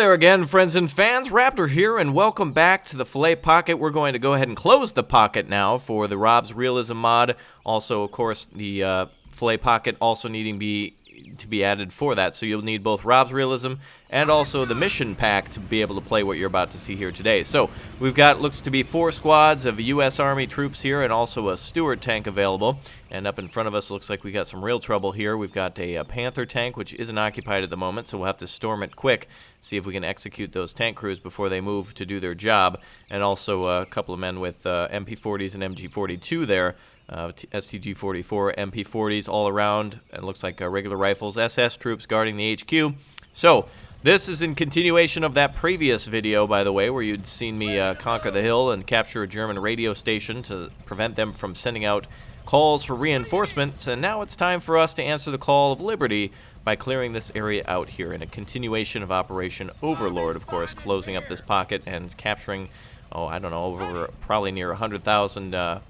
there again, friends and fans. Raptor here, and welcome back to the Filet Pocket. We're going to go ahead and close the pocket now for the RobZ Realism mod. Also, of course, the Filet Pocket also needing to be added for that. So you'll need both RobZ Realism and also the mission pack to be able to play what you're about to see here today. So we've got, looks to be 4 squads of U.S. Army troops here and also a Stuart tank available. And up in front of us, looks like we got some real trouble here. We've got a Panther tank, which isn't occupied at the moment, so we'll have to storm it quick, see if we can execute those tank crews before they move to do their job. And also a couple of men with MP40s and MG42 there. STG-44, MP40s all around. It looks like regular rifles, SS troops guarding the HQ. So this is in continuation of that previous video, by the way, where you'd seen me conquer the hill and capture a German radio station to prevent them from sending out calls for reinforcements. And now it's time for us to answer the call of liberty by clearing this area out here in a continuation of Operation Overlord, of course, closing up this pocket and capturing, oh, I don't know, over probably near 100,000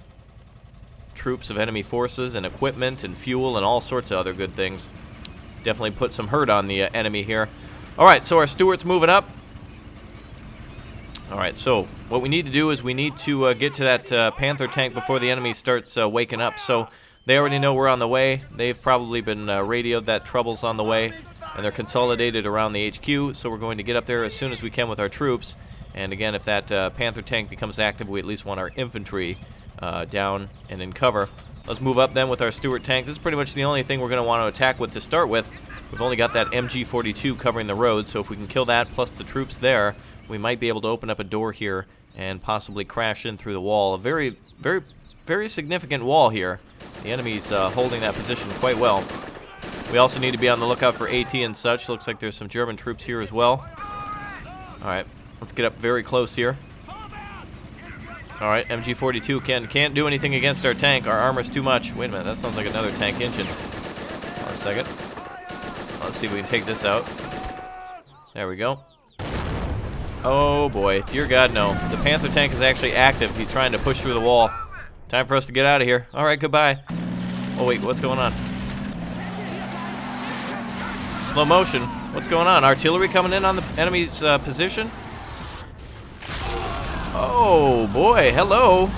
troops of enemy forces and equipment and fuel and all sorts of other good things. Definitely put some hurt on the enemy here. Alright, so our Stuart's moving up. Alright, so what we need to do is we need to get to that Panther tank before the enemy starts waking up. So they already know we're on the way. They've probably been radioed that trouble's on the way, and they're consolidated around the HQ. So we're going to get up there as soon as we can with our troops. And again, if that Panther tank becomes active, we at least want our infantry down and in cover. Let's move up then with our Stuart tank. This is pretty much the only thing we're going to want to attack with to start with. We've only got that MG42 covering the road, so if we can kill that plus the troops there, we might be able to open up a door here and possibly crash in through the wall. A very, very, very significant wall here. The enemy's holding that position quite well. We also need to be on the lookout for AT and such. Looks like there's some German troops here as well. Alright, let's get up very close here. Alright, MG42 can't do anything against our tank. Our armor's too much. Wait a minute, that sounds like another tank engine. One second. Let's see if we can take this out. There we go. Oh boy, dear God, no. The Panther tank is actually active. He's trying to push through the wall. Time for us to get out of here. Alright, goodbye. Oh wait, what's going on? Slow motion. What's going on? Artillery coming in on the enemy's position? Oh boy, hello.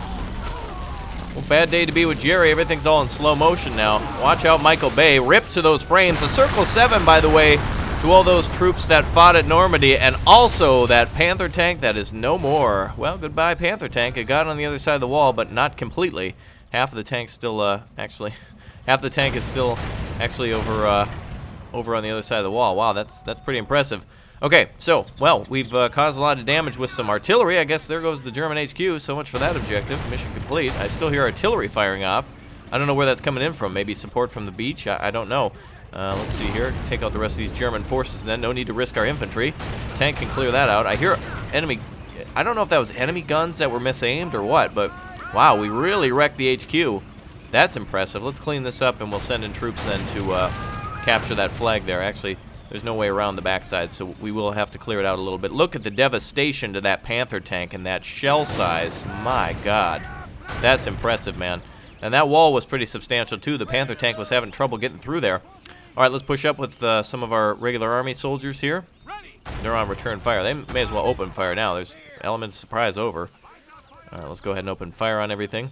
Well, bad day to be with Jerry. Everything's all in slow motion now. Watch out, Michael Bay. Rip to those frames. A Circle 7, by the way, to all those troops that fought at Normandy, and also that Panther tank that is no more. Well, goodbye, Panther tank. It got on the other side of the wall, but not completely. Half of the tank's still, half the tank is still actually over on the other side of the wall. Wow, that's pretty impressive. Okay, so, well, we've caused a lot of damage with some artillery. I guess there goes the German HQ. So much for that objective. Mission complete. I still hear artillery firing off. I don't know where that's coming in from. Maybe support from the beach? I don't know. Let's see here. Take out the rest of these German forces then. No need to risk our infantry. Tank can clear that out. I hear enemy... I don't know if that was enemy guns that were misaimed or what, but wow, we really wrecked the HQ. That's impressive. Let's clean this up and we'll send in troops then to capture that flag there. Actually, there's no way around the backside, so we will have to clear it out a little bit. Look at the devastation to that Panther tank and that shell size. My God. That's impressive, man. And that wall was pretty substantial, too. The Panther tank was having trouble getting through there. All right, let's push up with some of our regular Army soldiers here. They're on return fire. They may as well open fire now. There's element of surprise over. All right, let's go ahead and open fire on everything.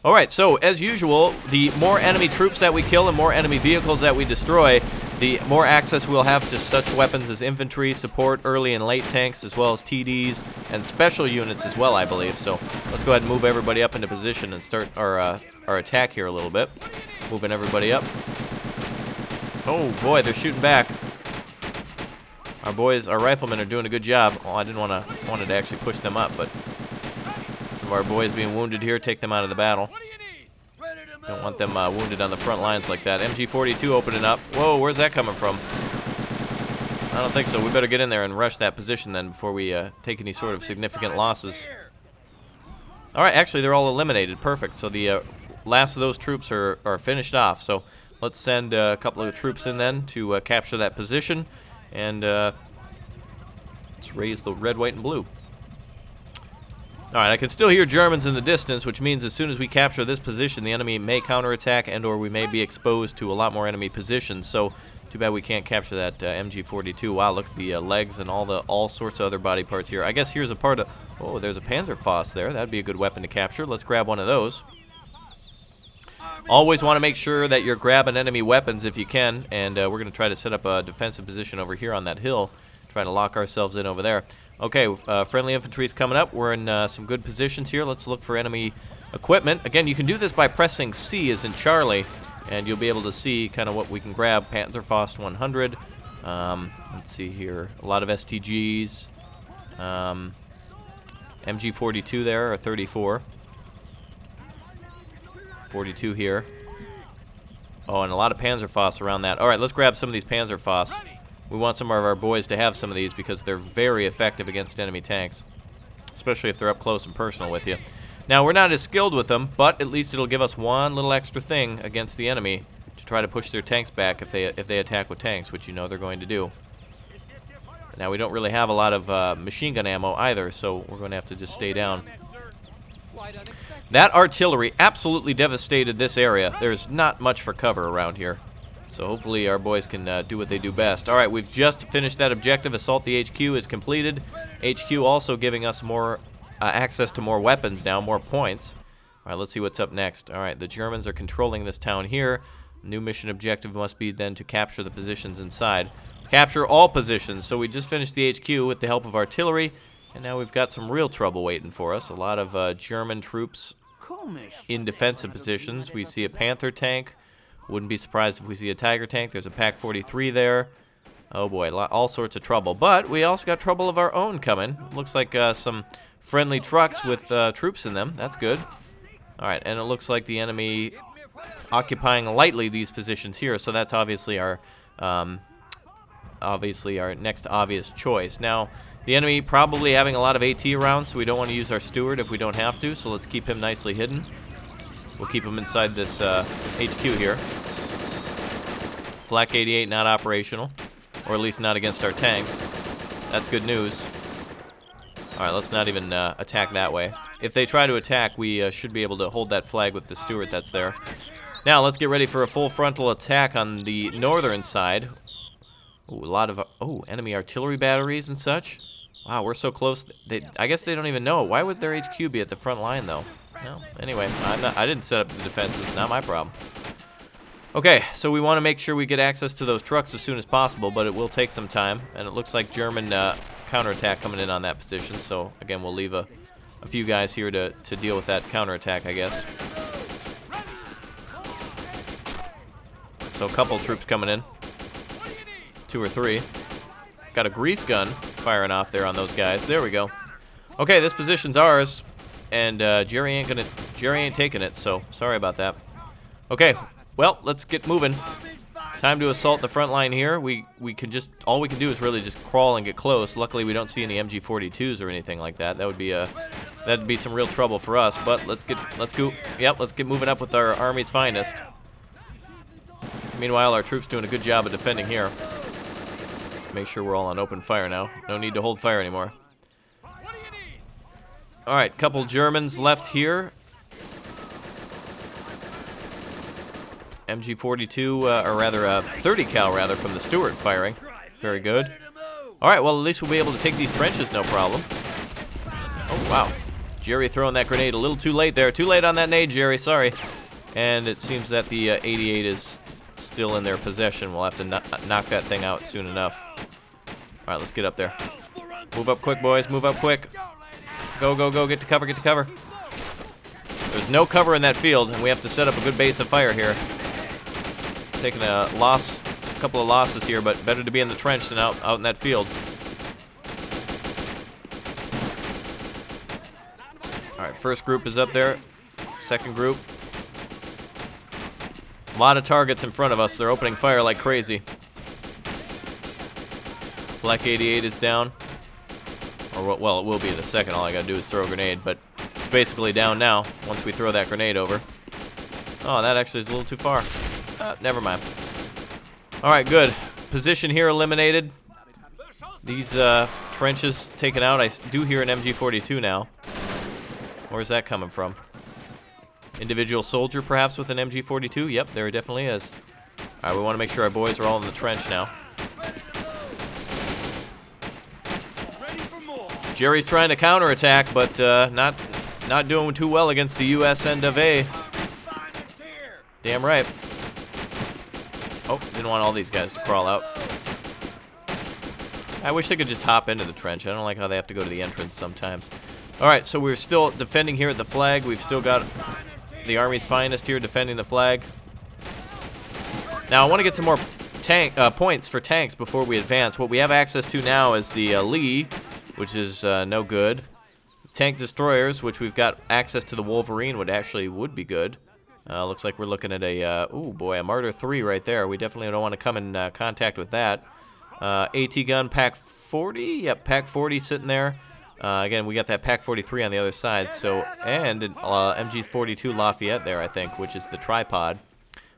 All right, so as usual, the more enemy troops that we kill and more enemy vehicles that we destroy, the more access we'll have to such weapons as infantry, support, early and late tanks, as well as TDs and special units as well, I believe. So let's go ahead and move everybody up into position and start our attack here a little bit. Moving everybody up. Oh boy, they're shooting back. Our boys, our riflemen are doing a good job. Well, I wanted to actually push them up, but some of our boys being wounded here, take them out of the battle. Don't want them wounded on the front lines like that. MG42 opening up. Whoa, where's that coming from? I don't think so. We better get in there and rush that position then before we take any sort of significant losses. All right, actually, they're all eliminated. Perfect. So the last of those troops are finished off. So let's send a couple of troops in then to capture that position. And let's raise the red, white, and blue. Alright, I can still hear Germans in the distance, which means as soon as we capture this position, the enemy may counterattack and or we may be exposed to a lot more enemy positions. So Too bad we can't capture that MG42. Wow, look at the legs and all sorts of other body parts here. I guess here's a part of... Oh, there's a Panzerfaust there. That'd be a good weapon to capture. Let's grab one of those. Always want to make sure that you're grabbing enemy weapons if you can, and we're going to try to set up a defensive position over here on that hill. Try to lock ourselves in over there. Okay, friendly infantry's coming up. We're in some good positions here. Let's look for enemy equipment. Again, you can do this by pressing C as in Charlie, and you'll be able to see kind of what we can grab. Panzerfaust 100. Let's see here. A lot of STGs. MG42 there, or 34. 42 here. Oh, and a lot of Panzerfausts around that. All right, let's grab some of these Panzerfausts. We want some of our boys to have some of these because they're very effective against enemy tanks, especially if they're up close and personal with you. Now, we're not as skilled with them, but at least it'll give us one little extra thing against the enemy to try to push their tanks back if they attack with tanks, which you know they're going to do. Now, we don't really have a lot of machine gun ammo either, so we're going to have to just stay down. That artillery absolutely devastated this area. There's not much for cover around here. So hopefully our boys can do what they do best. All right, we've just finished that objective. Assault the HQ is completed. HQ also giving us more access to more weapons now, more points. All right, let's see what's up next. All right, the Germans are controlling this town here. New mission objective must be then to capture the positions inside. Capture all positions. So we just finished the HQ with the help of artillery. And now we've got some real trouble waiting for us. A lot of German troops in defensive positions. We see a Panther tank. Wouldn't be surprised if we see a Tiger tank. There's a PaK-43 there. Oh boy, all sorts of trouble. But we also got trouble of our own coming. Looks like some friendly trucks with troops in them. That's good. All right, and it looks like the enemy occupying lightly these positions here. So that's obviously our next obvious choice. Now, the enemy probably having a lot of AT around, so we don't want to use our steward if we don't have to, so let's keep him nicely hidden. We'll keep him inside this HQ here. Flak 88 not operational, or at least not against our tanks. That's good news. All right, let's not even attack that way. If they try to attack, we should be able to hold that flag with the steward that's there. Now, let's get ready for a full frontal attack on the northern side. Ooh, a lot of enemy artillery batteries and such. Wow, we're so close. I guess they don't even know it. Why would their HQ be at the front line, though? Well, anyway, I didn't set up the defenses. Not my problem. Okay, so we want to make sure we get access to those trucks as soon as possible, but it will take some time. And it looks like German counterattack coming in on that position. So, again, we'll leave a few guys here to deal with that counterattack, I guess. So, a couple troops coming in. 2 or 3. Got a grease gun firing off there on those guys. There we go. Okay, this position's ours, and Jerry ain't taking it, so sorry about that. Okay, well, let's get moving. Time to assault the front line here. All we can do is really just crawl and get close. Luckily, we don't see any MG42s or anything like that. That'd be some real trouble for us. But let's get moving up with our army's finest. Meanwhile, our troops doing a good job of defending here. Make sure we're all on open fire now. No need to hold fire anymore. All right, couple Germans left here. MG42, or rather 30 cal rather from the Stewart firing. Very good. All right, well at least we'll be able to take these trenches, no problem. Oh wow, Jerry throwing that grenade a little too late there. Too late on that nade, Jerry. Sorry. And it seems that the 88 is still in their possession. We'll have to knock that thing out soon enough. All right, let's get up there. Move up quick, boys. Move up quick. Go, go, go. Get to cover, get to cover. There's no cover in that field, and we have to set up a good base of fire here. Taking a couple of losses here, but better to be in the trench than out in that field. All right, first group is up there. Second group. A lot of targets in front of us. They're opening fire like crazy. Black 88 is down. Or, well, it will be the second. All I gotta do is throw a grenade, but it's basically down now once we throw that grenade over. Oh, that actually is a little too far. Never mind. All right, good. Position here eliminated. These trenches taken out. I do hear an MG42 now. Where's that coming from? Individual soldier, perhaps, with an MG42? Yep, there definitely is. Alright, we want to make sure our boys are all in the trench now. Jerry's trying to counterattack, but not doing too well against the U.S. end of A. Damn right. Oh, didn't want all these guys to crawl out. I wish they could just hop into the trench. I don't like how they have to go to the entrance sometimes. Alright, so we're still defending here at the flag. We've still got the Army's finest here defending the flag. Now, I want to get some more points for tanks before we advance. What we have access to now is the Lee, which is no good. Tank destroyers, which we've got access to the Wolverine, would be good. Looks like we're looking at a, ooh boy, a Martyr 3 right there. We definitely don't want to come in contact with that. AT gun, Pack 40. Yep, Pack 40 sitting there. Again, we got that Pack 43 on the other side. So, and MG42 Lafayette there, I think, which is the tripod.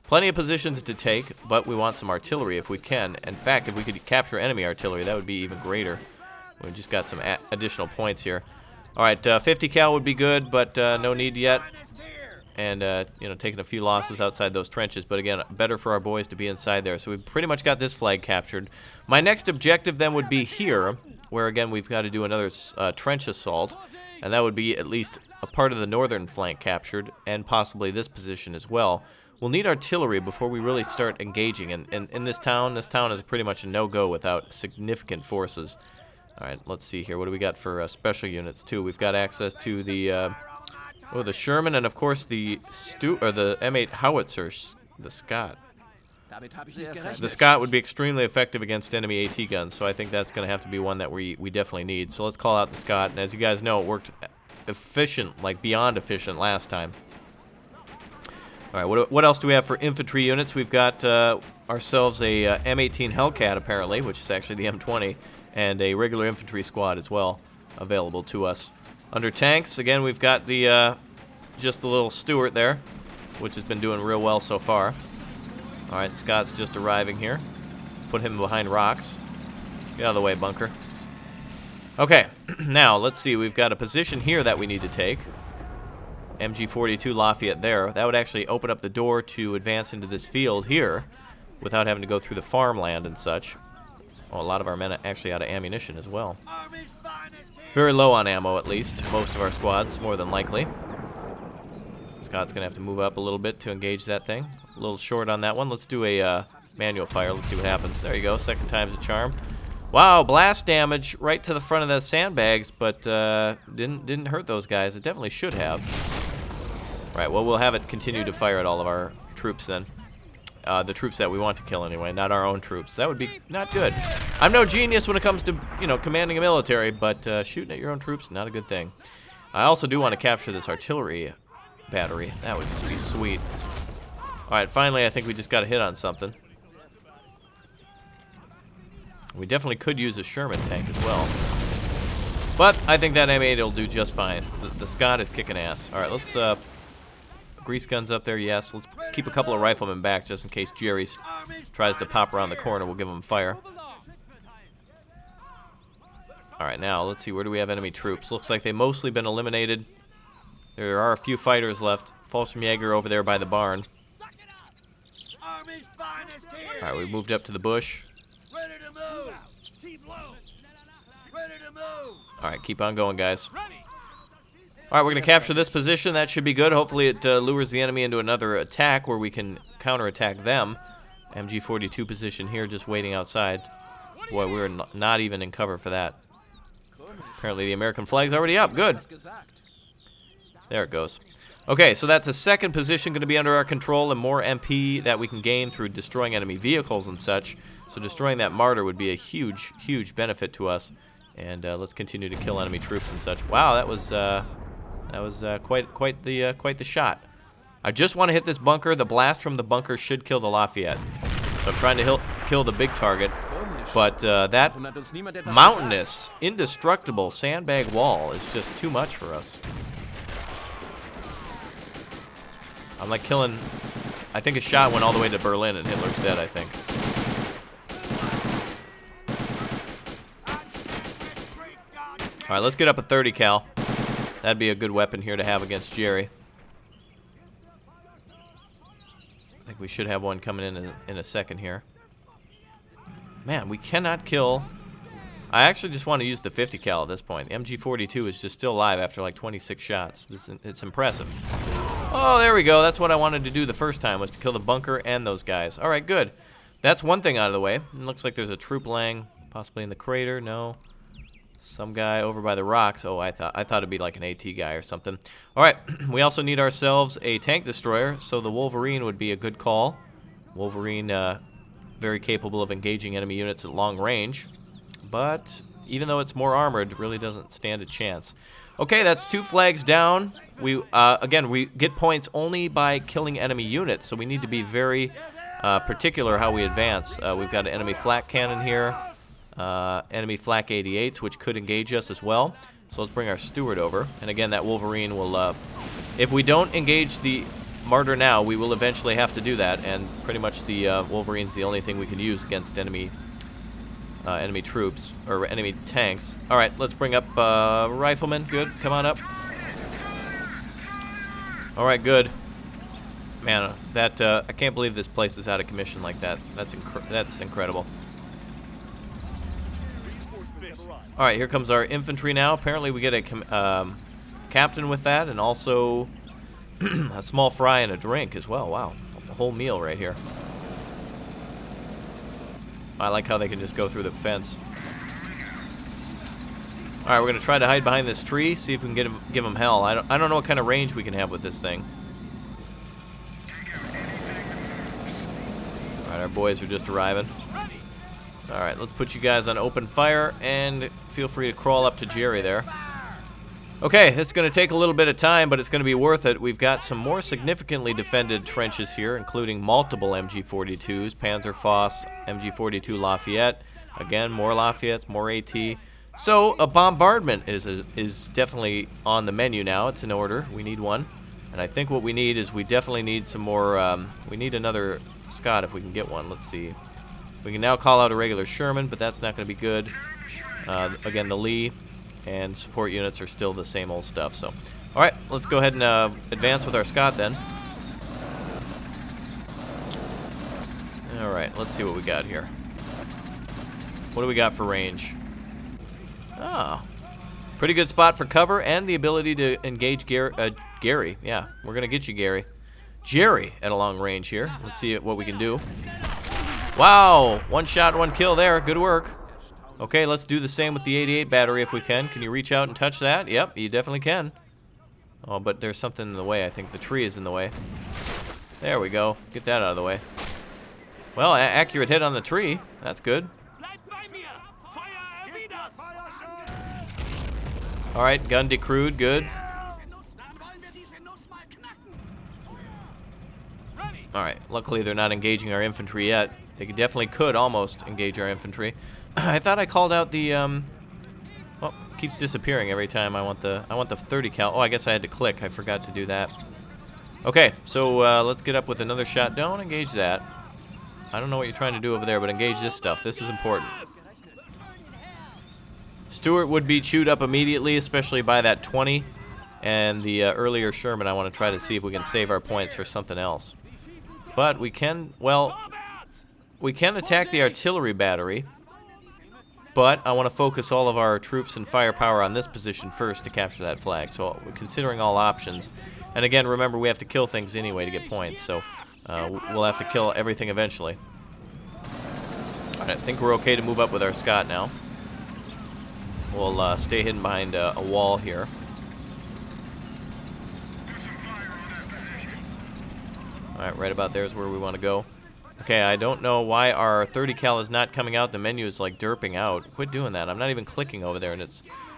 Plenty of positions to take, but we want some artillery if we can. In fact, if we could capture enemy artillery, that would be even greater. We just got some additional points here. All right, 50 cal would be good, but no need yet. And, you know, taking a few losses outside those trenches. But again, better for our boys to be inside there. So we've pretty much got this flag captured. My next objective then would be here, where again we've got to do another trench assault. And that would be at least a part of the northern flank captured, and possibly this position as well. We'll need artillery before we really start engaging. And in this town is pretty much a no-go without significant forces. All right, let's see here. What do we got for special units, too? We've got access to the... the Sherman, and of course the M8 howitzers, the Scott. The Scott would be extremely effective against enemy AT guns, so I think that's going to have to be one that we definitely need. So let's call out the Scott, and as you guys know, it worked efficient, like beyond efficient last time. All right, what else do we have for infantry units? We've got ourselves a M18 Hellcat, apparently, which is actually the M20, and a regular infantry squad as well available to us. Under tanks, again, we've got the just the little Stuart there, which has been doing real well so far. All right, Scott's just arriving here. Put him behind rocks. Get out of the way, bunker. Okay, now let's see. We've got a position here that we need to take. MG42 Lafayette there. That would actually open up the door to advance into this field here without having to go through the farmland and such. Well, a lot of our men are actually out of ammunition as well. Very low on ammo, at least. Most of our squads, more than likely. Scott's going to have to move up a little bit to engage that thing. A little short on that one. Let's do a manual fire. Let's see what happens. There you go. Second time's a charm. Wow, blast damage right to the front of the sandbags, but didn't hurt those guys. It definitely should have. Right, well, we'll have it continue to fire at all of our troops then. The troops that we want to kill anyway, not our own troops. That would be not good. I'm no genius when it comes to, you know, commanding a military, but shooting at your own troops, not a good thing. I also do want to capture this artillery battery. That would just be sweet. All right, finally, I think we just got a hit on something. We definitely could use a Sherman tank as well. But I think that M8 will do just fine. The Scott is kicking ass. All right, let's... grease guns up there, yes. Let's keep a couple of riflemen back just in case Jerry tries to pop around the corner. We'll give him fire. All right, now let's see. Where do we have enemy troops? Looks like they've mostly been eliminated. There are a few fighters left. Fallschirmjäger over there by the barn. All right, we moved up to the bush. All right, keep on going, guys. All right, we're going to capture this position. That should be good. Hopefully it lures the enemy into another attack where we can counterattack them. MG42 position here, just waiting outside. Boy, we're not even in cover for that. Apparently the American flag's already up. Good. There it goes. Okay, so that's a second position going to be under our control, and more MP that we can gain through destroying enemy vehicles and such. So destroying that Martyr would be a huge, huge benefit to us. And let's continue to kill enemy troops and such. Wow, that was quite the shot. I just want to hit this bunker. The blast from the bunker should kill the Lafayette. So I'm trying to kill the big target. But that mountainous, indestructible sandbag wall is just too much for us. I'm like killing... I think a shot went all the way to Berlin and Hitler's dead, I think. All right, let's get up a 30 cal. That'd be a good weapon here to have against Jerry. I think we should have one coming in a second here. Man, we cannot kill. I actually just want to use the 50 cal at this point. The MG42 is just still alive after like 26 shots. It's impressive. Oh, there we go. That's what I wanted to do the first time, was to kill the bunker and those guys. All right, good. That's one thing out of the way. It looks like there's a troop laying, possibly in the crater. No. Some guy over by the rocks. Oh, I thought it'd be like an AT guy or something. All right, we also need ourselves a tank destroyer, so the Wolverine would be a good call. Wolverine, very capable of engaging enemy units at long range, but even though it's more armored, really doesn't stand a chance. Okay, that's 2 flags down. Again, we get points only by killing enemy units, so we need to be very particular how we advance. We've got an enemy flak cannon here. Enemy flak 88s, which could engage us as well. So let's bring our steward over. And again, that Wolverine will, if we don't engage the martyr now, we will eventually have to do that. And pretty much the Wolverine's the only thing we can use against enemy troops, or enemy tanks. All right, let's bring up rifleman. Good, come on up. All right, good. Man, I can't believe this place is out of commission like that. That's incredible. All right, here comes our infantry now. Apparently we get a captain with that, and also a small fry and a drink as well. Wow, a whole meal right here. I like how they can just go through the fence. All right, we're gonna try to hide behind this tree, see if we can give them hell. I don't know what kind of range we can have with this thing. All right, our boys are just arriving. All right, let's put you guys on open fire, and feel free to crawl up to Jerry there. Okay, it's going to take a little bit of time, but it's going to be worth it. We've got some more significantly defended trenches here, including multiple MG42s, Panzerfaust, MG42 Lafayette. Again, more Lafayettes, more AT. So a bombardment is definitely on the menu now. It's in order. We need one. And I think what we need is we definitely need some more, we need another Scott if we can get one. Let's see. We can now call out a regular Sherman, but that's not going to be good. Again, the Lee and support units are still the same old stuff. So, all right, let's go ahead and advance with our Scott then. All right, let's see what we got here. What do we got for range? Ah, pretty good spot for cover and the ability to engage Gary. Yeah, we're going to get you, Gary. Jerry at a long range here. Let's see what we can do. Wow, 1 shot, 1 kill there. Good work. Okay, let's do the same with the 88 battery if we can. Can you reach out and touch that? Yep, you definitely can. Oh, but there's something in the way. I think the tree is in the way. There we go. Get that out of the way. Well, accurate hit on the tree. That's good. All right, gun decrewed. Good. All right, luckily they're not engaging our infantry yet. They definitely could almost engage our infantry. I thought I called out the, well, it keeps disappearing every time I want the 30 cal. Oh, I guess I had to click. I forgot to do that. Okay, so let's get up with another shot. Don't engage that. I don't know what you're trying to do over there, but engage this stuff. This is important. Stewart would be chewed up immediately, especially by that 20. And the earlier Sherman, I want to try to see if we can save our points for something else. But we can, well, we can attack the artillery battery, but I want to focus all of our troops and firepower on this position first to capture that flag. So we're considering all options. And again, remember, we have to kill things anyway to get points, so we'll have to kill everything eventually. All right, I think we're okay to move up with our Scott now. We'll stay hidden behind a wall here. Alright, right about there is where we want to go. Okay, I don't know why our 30 cal is not coming out. The menu is like derping out. Quit doing that. I'm not even clicking over there, and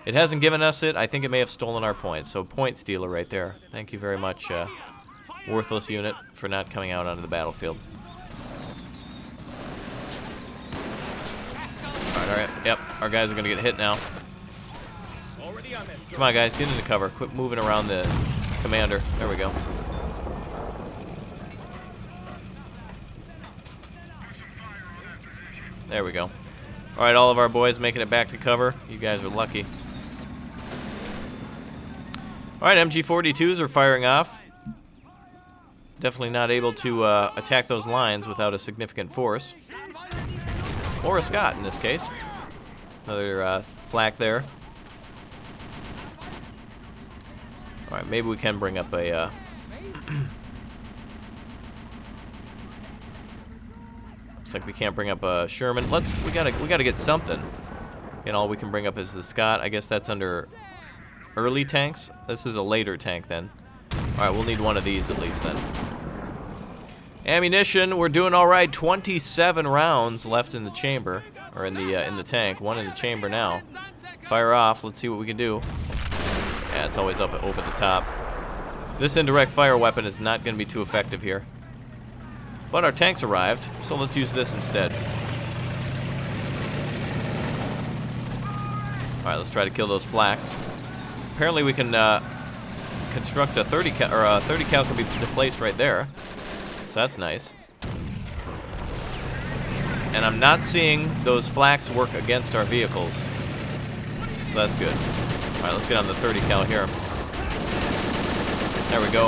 it hasn't given us it. I think it may have stolen our points. So point stealer right there. Thank you very much, worthless unit, for not coming out onto the battlefield. Alright, yep, our guys are going to get hit now. Come on, guys, get into cover. Quit moving around the commander. There we go. There we go. All right, all of our boys making it back to cover. You guys are lucky. All right, MG42s are firing off. Definitely not able to attack those lines without a significant force. Or a Scott in this case. Another flak there. Alright, maybe we can bring up a... Looks like we can't bring up a Sherman. We gotta get something. And all we can bring up is the Scott. I guess that's under early tanks. This is a later tank then. Alright, we'll need one of these at least then. Ammunition, we're doing all right. 27 rounds left in the chamber, or in the tank. One in the chamber now. Fire off. Let's see what we can do. Yeah, it's always up over the top. This indirect fire weapon is not going to be too effective here. But our tanks arrived, so let's use this instead. All right, let's try to kill those flaks. Apparently, we can construct a 30 cal, or a 30 cal can be placed right there. So that's nice. And I'm not seeing those flaks work against our vehicles. So that's good. Alright, let's get on the 30 cal here. There we go.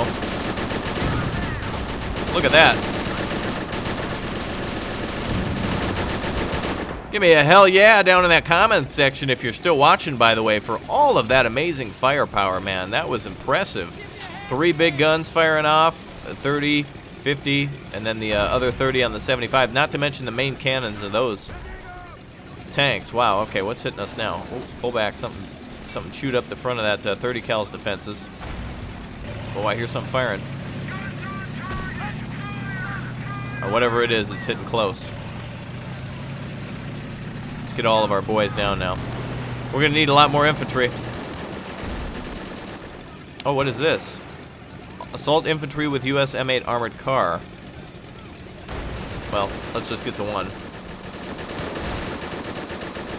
Look at that. Give me a hell yeah down in that comment section if you're still watching, by the way, for all of that amazing firepower, man. That was impressive. 3 big guns firing off, 30, 50, and then the other 30 on the 75, not to mention the main cannons of those tanks. Wow, okay, what's hitting us now? Oh, pull back, something chewed up the front of that 30 cal's defenses. Oh, I hear something firing. Or whatever it is, it's hitting close. Let's get all of our boys down now. We're gonna need a lot more infantry. Oh, what is this? Assault infantry with US M8 armored car. Well, let's just get the one.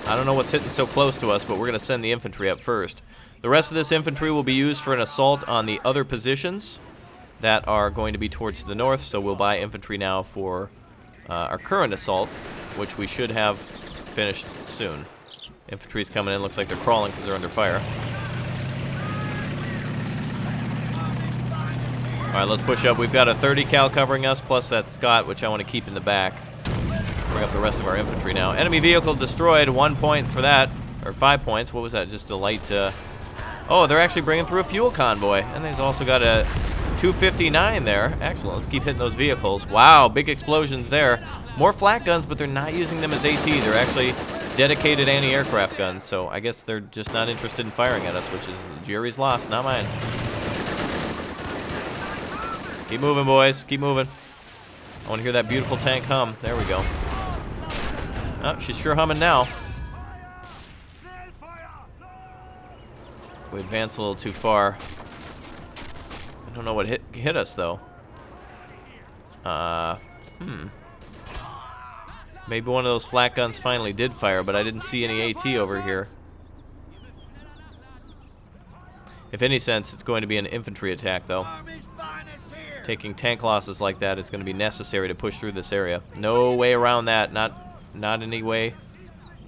I don't know what's hitting so close to us, but we're going to send the infantry up first. The rest of this infantry will be used for an assault on the other positions that are going to be towards the north, so we'll buy infantry now for our current assault, which we should have finished soon. Infantry's coming in. Looks like they're crawling because they're under fire. Alright, let's push up. We've got a 30 cal covering us, plus that Scott, which I want to keep in the back. Bring up the rest of our infantry now. Enemy vehicle destroyed, 1 point for that. Or 5 points. What was that? Just a light... Oh, they're actually bringing through a fuel convoy. And they've also got a 259 there. Excellent. Let's keep hitting those vehicles. Wow, big explosions there. More flak guns, but they're not using them as AT. They're actually dedicated anti-aircraft guns. So I guess they're just not interested in firing at us, which is Jerry's loss, not mine. Keep moving, boys. Keep moving. I want to hear that beautiful tank hum. There we go. Oh, she's sure humming now. We advance a little too far. I don't know what hit us, though. Maybe one of those flak guns finally did fire, but I didn't see any AT over here. If any sense, it's going to be an infantry attack, though. Taking tank losses like that is going to be necessary to push through this area. No way around that. Not any way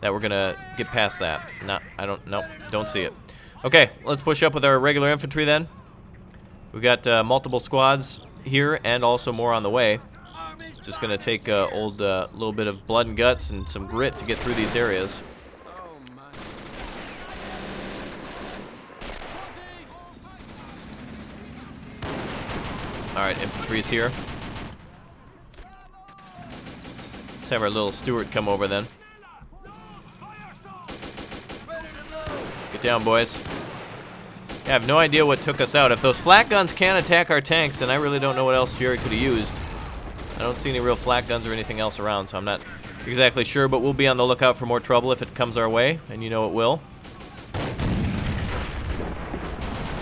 that we're going to get past that. Don't see it. Okay, let's push up with our regular infantry then. We've got multiple squads here and also more on the way. It's just going to take a little bit of blood and guts and some grit to get through these areas. Alright, infantry's here. Let's have our little steward come over then. Get down, boys. Yeah, I have no idea what took us out. If those flak guns can attack our tanks, then I really don't know what else Jerry could have used. I don't see any real flak guns or anything else around, so I'm not exactly sure, but we'll be on the lookout for more trouble if it comes our way, and you know it will.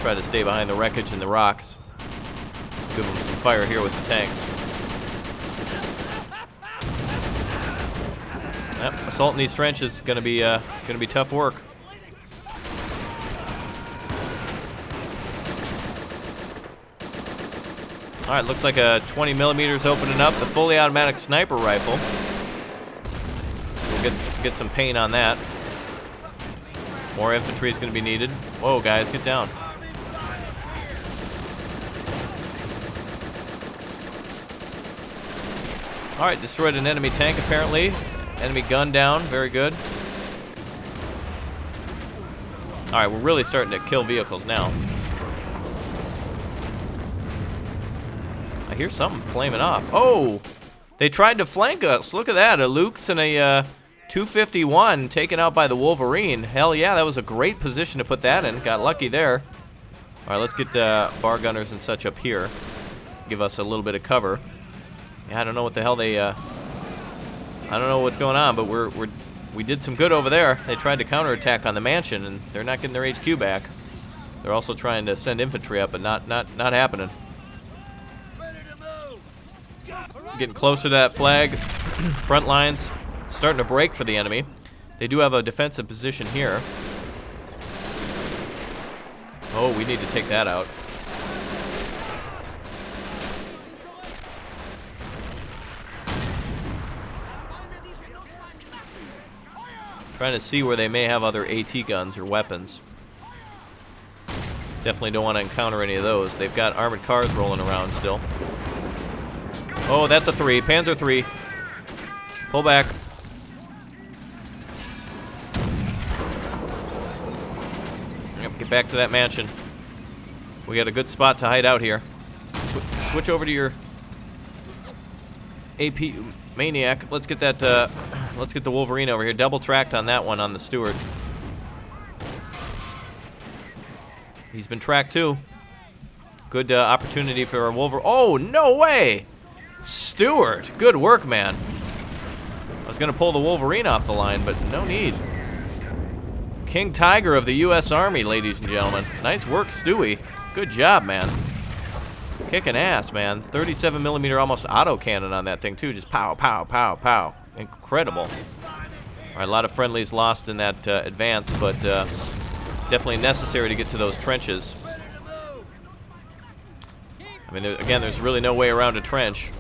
Try to stay behind the wreckage and the rocks. Give them some fire here with the tanks. Yep, assaulting these trenches is gonna be tough work. All right, looks like a 20 millimeters opening up. The fully automatic sniper rifle. We'll get some paint on that. More infantry is gonna be needed. Whoa, guys, get down. All right, destroyed an enemy tank apparently. Enemy gun down, very good. All right, we're really starting to kill vehicles now. I hear something flaming off. Oh, they tried to flank us. Look at that, a Luke's and a 251 taken out by the Wolverine. Hell yeah, that was a great position to put that in. Got lucky there. All right, let's get bar gunners and such up here. Give us a little bit of cover. Yeah, I don't know what the hell they. I don't know what's going on, but we did some good over there. They tried to counterattack on the mansion, and they're not getting their HQ back. They're also trying to send infantry up, but not happening. Getting closer to that flag. Front lines starting to break for the enemy. They do have a defensive position here. Oh, we need to take that out. Trying to see where they may have other AT guns or weapons. Definitely don't want to encounter any of those. They've got armored cars rolling around still. Oh, that's a 3. Panzer 3. Pull back. Yep, get back to that mansion. We got a good spot to hide out here. Switch over to your AP Maniac. Let's get that. Let's get the Wolverine over here. Double tracked on that one on the Stewart. He's been tracked too. Good opportunity for our Wolverine. Oh, no way! Stewart, good work, man. I was gonna pull the Wolverine off the line, but no need. King Tiger of the U.S. Army, ladies and gentlemen. Nice work, Stewie. Good job, man. Kicking ass, man. 37mm almost auto cannon on that thing too. Just pow, pow, pow, pow. Incredible. All right, a lot of friendlies lost in that advance, but definitely necessary to get to those trenches. I mean, again, there's really no way around a trench,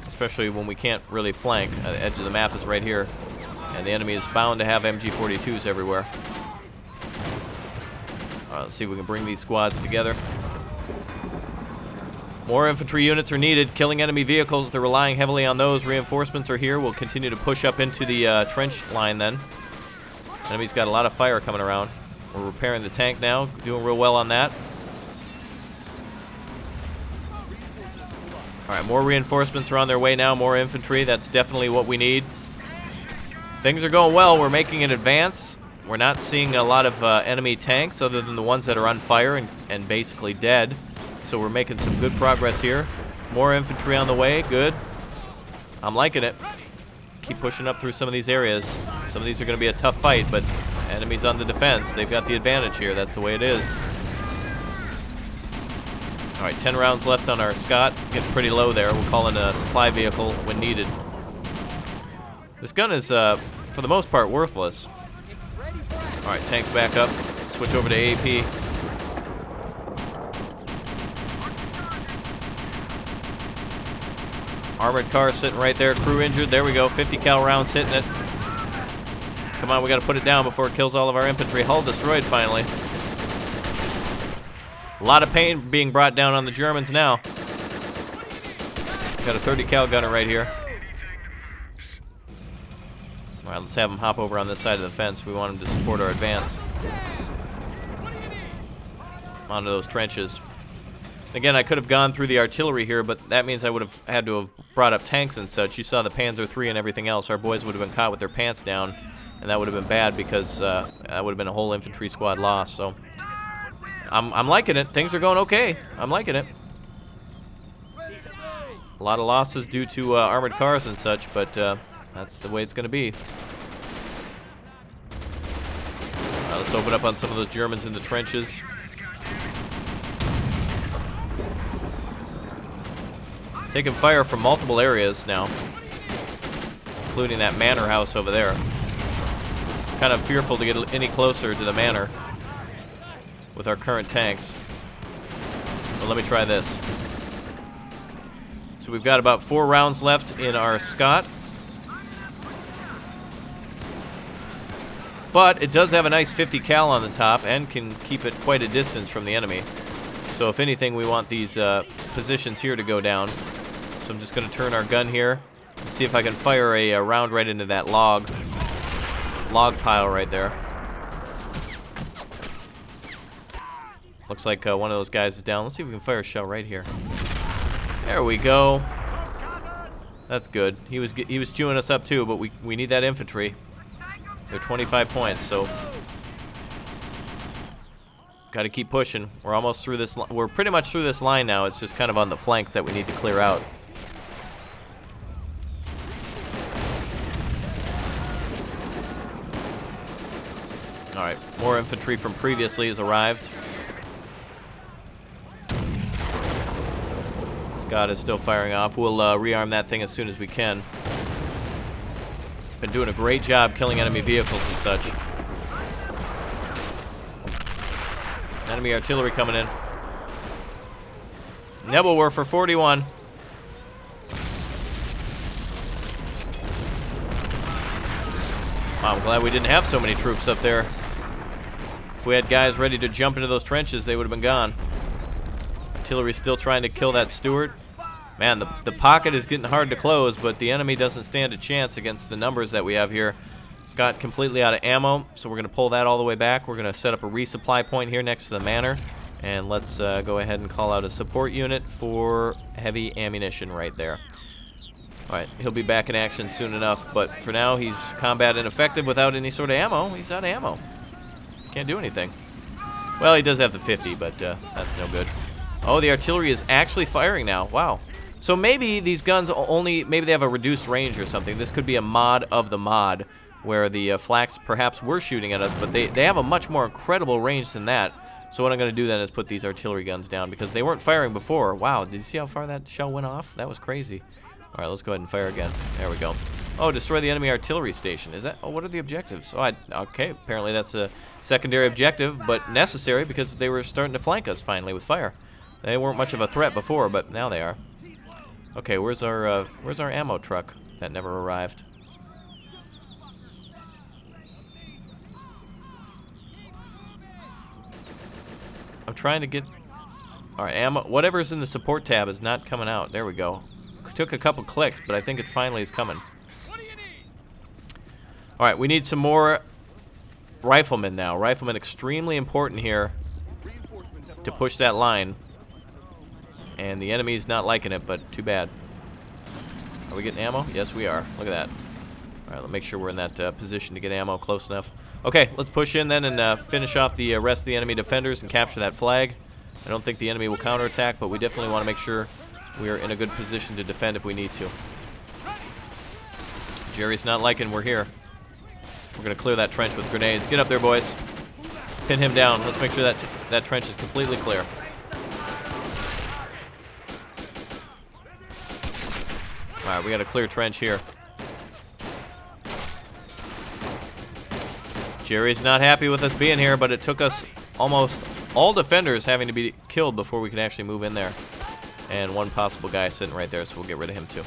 especially when we can't really flank. The edge of the map is right here, and the enemy is bound to have MG42s everywhere. All right, let's see if we can bring these squads together. More infantry units are needed. Killing enemy vehicles, they're relying heavily on those. Reinforcements are here. We'll continue to push up into the trench line then. Enemy's got a lot of fire coming around. We're repairing the tank now. Doing real well on that. All right, more reinforcements are on their way now. More infantry. That's definitely what we need. Things are going well. We're making an advance. We're not seeing a lot of enemy tanks other than the ones that are on fire and basically dead. So we're making some good progress here. More infantry on the way. Good. I'm liking it. Keep pushing up through some of these areas. Some of these are going to be a tough fight, but enemies on the defense. They've got the advantage here. That's the way it is. All right, 10 rounds left on our Scott. Getting pretty low there. We'll call in a supply vehicle when needed. This gun is, for the most part, worthless. All right, tanks back up. Switch over to AP. Armored car sitting right there. Crew injured. There we go. 50 cal rounds hitting it. Come on, we got to put it down before it kills all of our infantry. Hull destroyed finally. A lot of pain being brought down on the Germans now. Got a 30 cal gunner right here. All right, let's have him hop over on this side of the fence. We want him to support our advance. Onto those trenches. Again, I could have gone through the artillery here, but that means I would have had to have brought up tanks and such. You saw the Panzer III and everything else. Our boys would have been caught with their pants down, and that would have been bad because that would have been a whole infantry squad lost. So I'm liking it. Things are going okay. I'm liking it. A lot of losses due to armored cars and such, but that's the way it's going to be. Let's open up on some of those Germans in the trenches. Taking fire from multiple areas now, including that manor house over there. Kind of fearful to get any closer to the manor with our current tanks. But let me try this. So we've got about 4 rounds left in our Scott. But it does have a nice 50 cal on the top and can keep it quite a distance from the enemy. So if anything, we want these positions here to go down. So I'm just going to turn our gun here, Let's see if I can fire a round right into that log pile right there. Looks like one of those guys is down. Let's see if we can fire a shell right here. There we go. That's good. He was chewing us up too, but we need that infantry. They're 25 points, so got to keep pushing. We're almost through this. We're pretty much through this line now. It's just kind of on the flanks that we need to clear out. All right, more infantry from previously has arrived. Scott is still firing off. We'll rearm that thing as soon as we can. Been doing a great job killing enemy vehicles and such. Enemy artillery coming in. Nebelwerfer 41. Wow, I'm glad we didn't have so many troops up there. If we had guys ready to jump into those trenches, they would have been gone. Artillery still trying to kill that Stewart. Man, the pocket is getting hard to close, but the enemy doesn't stand a chance against the numbers that we have here. Scott completely out of ammo, so we're going to pull that all the way back. We're going to set up a resupply point here next to the manor, and let's go ahead and call out a support unit for heavy ammunition right there. All right, he'll be back in action soon enough, but for now he's combat ineffective without any sort of ammo. He's out of ammo. Can't do anything. Well, he does have the 50, but that's no good. Oh, the artillery is actually firing now. Wow. So maybe these guns maybe they have a reduced range or something. This could be a mod of the mod, where the flaks perhaps were shooting at us, but they have a much more incredible range than that. So what I'm going to do then is put these artillery guns down, because they weren't firing before. Wow, did you see how far that shell went off? That was crazy. All right, let's go ahead and fire again. There we go. Oh, destroy the enemy artillery station. Is that? Oh, what are the objectives? Oh, okay, apparently that's a secondary objective, but necessary because they were starting to flank us finally with fire. They weren't much of a threat before, but now they are. Okay, where's our ammo truck that never arrived? I'm trying to get... All right, ammo. Whatever's in the support tab is not coming out. There we go. Took a couple clicks, but I think it finally is coming. All right, we need some more riflemen now. Riflemen extremely important here to push that line. And the enemy's not liking it, but too bad. Are we getting ammo? Yes, we are. Look at that. All right, let's make sure we're in that position to get ammo close enough. Okay, let's push in then and finish off the rest of the enemy defenders and capture that flag. I don't think the enemy will counterattack, but we definitely want to make sure we are in a good position to defend if we need to. Jerry's not liking we're here. We're going to clear that trench with grenades. Get up there, boys. Pin him down. Let's make sure that trench is completely clear. All right, we got a clear trench here. Jerry's not happy with us being here, but it took us almost all defenders having to be killed before we could actually move in there. And one possible guy sitting right there, so we'll get rid of him too.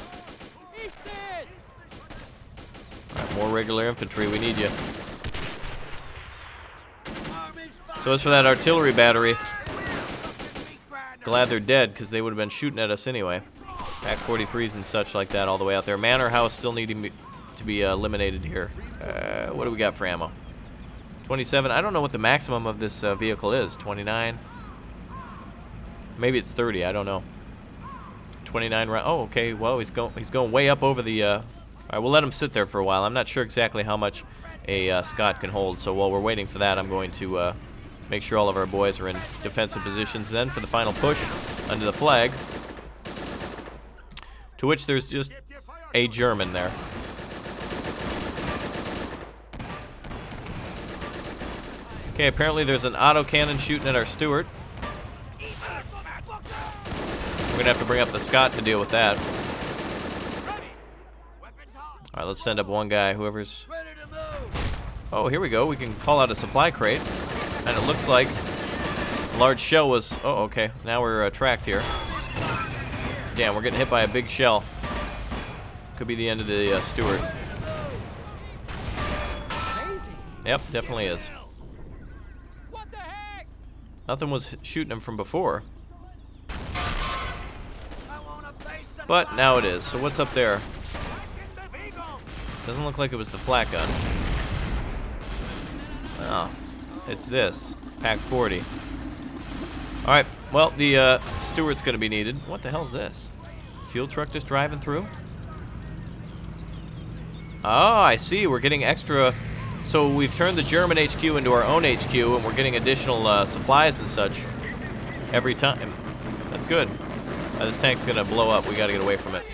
All right, more regular infantry. We need you. So as for that artillery battery, glad they're dead, because they would have been shooting at us anyway. F.A.Q. and such like that all the way out there. Manor house still needing to be eliminated here. What do we got for ammo? 27. I don't know what the maximum of this vehicle is. 29. Maybe it's 30. I don't know. 29 round. Oh, okay. Well, he's going way up over the. All right, we'll let him sit there for a while. I'm not sure exactly how much a Scott can hold. So while we're waiting for that, I'm going to make sure all of our boys are in defensive positions. Then for the final push under the flag, to which there's just a German there. Okay, apparently there's an autocannon shooting at our Stewart. We're gonna have to bring up the Scott to deal with that. All right, let's send up one guy, whoever's... Oh, here we go. We can call out a supply crate. And it looks like a large shell was... Oh, okay. Now we're tracked here. Damn, we're getting hit by a big shell. Could be the end of the Stewart. Yep, definitely is. Nothing was shooting him from before. But now it is. So what's up there? Doesn't look like it was the flat gun. Oh, it's this. Pack 40. Alright, well, the steward's going to be needed. What the hell's this? Fuel truck just driving through? Oh, I see. We're getting extra. So we've turned the German HQ into our own HQ, and we're getting additional supplies and such every time. That's good. This tank's going to blow up. We got to get away from it.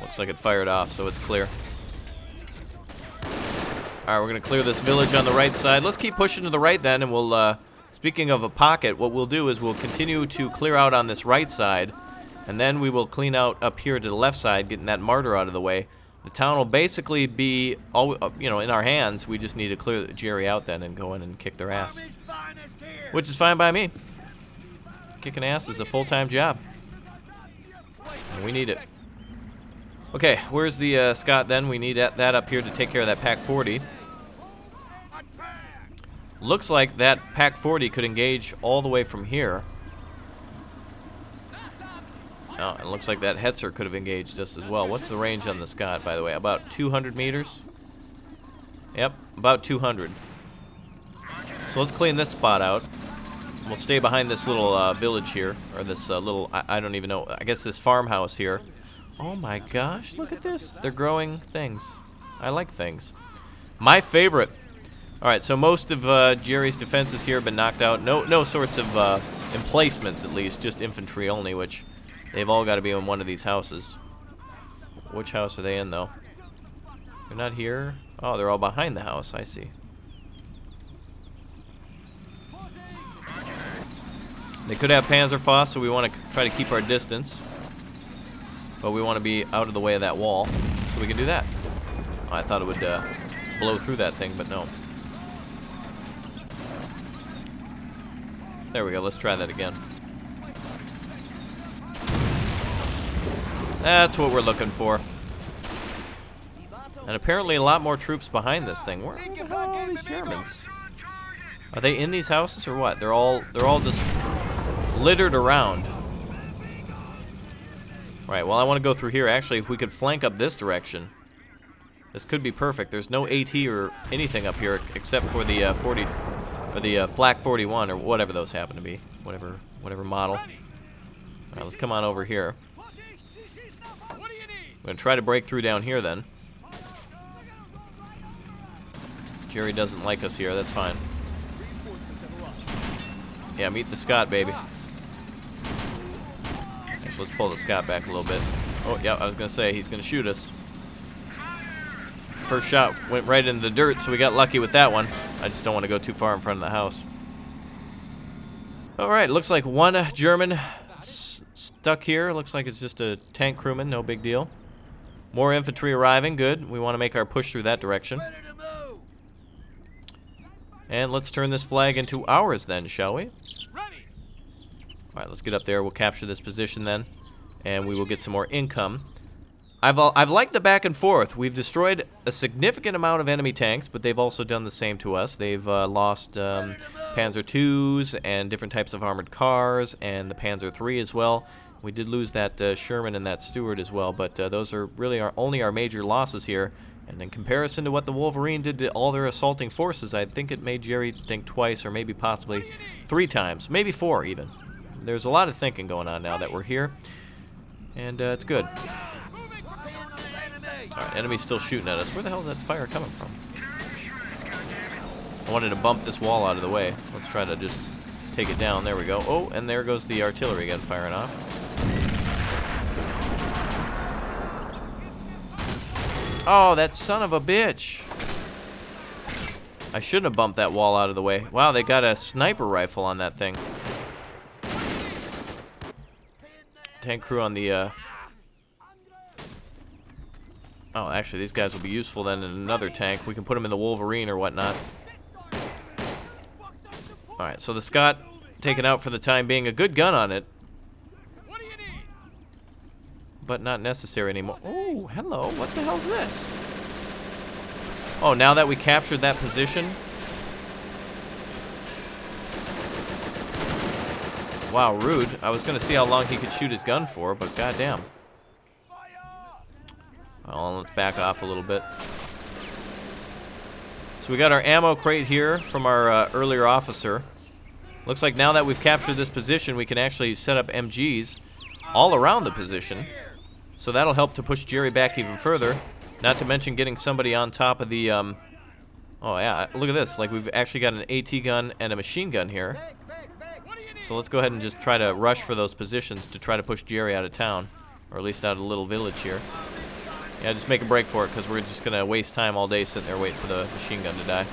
Looks like it fired off, so it's clear. Alright, we're going to clear this village on the right side. Let's keep pushing to the right then, and we'll, speaking of a pocket, what we'll do is we'll continue to clear out on this right side, and then we will clean out up here to the left side, getting that martyr out of the way. The town will basically be, all, you know, in our hands. We just need to clear Jerry out then and go in and kick their ass. Which is fine by me. Kicking ass is a full-time job. And we need it. Okay, where's the Scott then? We need that up here to take care of that Pack 40. Looks like that Pack 40 could engage all the way from here. Oh, it looks like that Hetzer could have engaged us as well. What's the range on the Scott, by the way? About 200 meters? Yep, about 200. So let's clean this spot out. We'll stay behind this little village here, or this little, I don't even know, I guess this farmhouse here. Oh my gosh, look at this. They're growing things. I like things. My favorite. Alright, so most of Jerry's defenses here have been knocked out. No sorts of emplacements, at least. Just infantry only, which they've all got to be in one of these houses. Which house are they in, though? They're not here? Oh, they're all behind the house. I see. They could have Panzerfaust, so we want to try to keep our distance. But we want to be out of the way of that wall, so we can do that. I thought it would blow through that thing, but no. There we go, let's try that again. That's what we're looking for. And apparently a lot more troops behind this thing. Where the hell are all these Germans? Are they in these houses or what? They're all just littered around. Right, well, I want to go through here. Actually, if we could flank up this direction, this could be perfect. There's no AT or anything up here except for the 40 or the Flak 41 or whatever those happen to be, whatever model. All right, let's come on over here. I'm gonna try to break through down here then. Jerry doesn't like us here. That's fine. Yeah, meet the Scott, baby. Let's pull the Scott back a little bit. Oh, yeah, I was going to say, he's going to shoot us. First shot went right into the dirt, so we got lucky with that one. I just don't want to go too far in front of the house. All right, looks like one German stuck here. Looks like it's just a tank crewman, no big deal. More infantry arriving, good. We want to make our push through that direction. And let's turn this flag into ours then, shall we? Alright, let's get up there. We'll capture this position then, and we will get some more income. I've liked the back and forth. We've destroyed a significant amount of enemy tanks, but they've also done the same to us. They've lost Panzer IIs and different types of armored cars, and the Panzer III as well. We did lose that Sherman and that Stewart as well, but those are really only our major losses here. And in comparison to what the Wolverine did to all their assaulting forces, I think it made Jerry think twice, or maybe possibly 3 times, maybe 4 even. There's a lot of thinking going on now that we're here, and it's good. Alright, enemy's still shooting at us. Where the hell is that fire coming from? I wanted to bump this wall out of the way. Let's try to just take it down. There we go. Oh, and there goes the artillery again firing off. Oh, that son of a bitch. I shouldn't have bumped that wall out of the way. Wow, they got a sniper rifle on that thing. Tank crew on the, Oh, actually, these guys will be useful then in another tank. We can put them in the Wolverine or whatnot. Alright, so the Scott taken out for the time being. A good gun on it. But not necessary anymore. Oh, hello. What the hell's this? Oh, now that we captured that position. Wow, rude. I was going to see how long he could shoot his gun for, but goddamn. Well, let's back off a little bit. So we got our ammo crate here from our earlier officer. Looks like now that we've captured this position, we can actually set up MGs all around the position. So that'll help to push Jerry back even further. Not to mention getting somebody on top of the, oh yeah, look at this. Like, we've actually got an AT gun and a machine gun here. So let's go ahead and just try to rush for those positions to try to push Jerry out of town. Or at least out of the little village here. Yeah, just make a break for it, because we're just going to waste time all day sitting there waiting for the machine gun to die.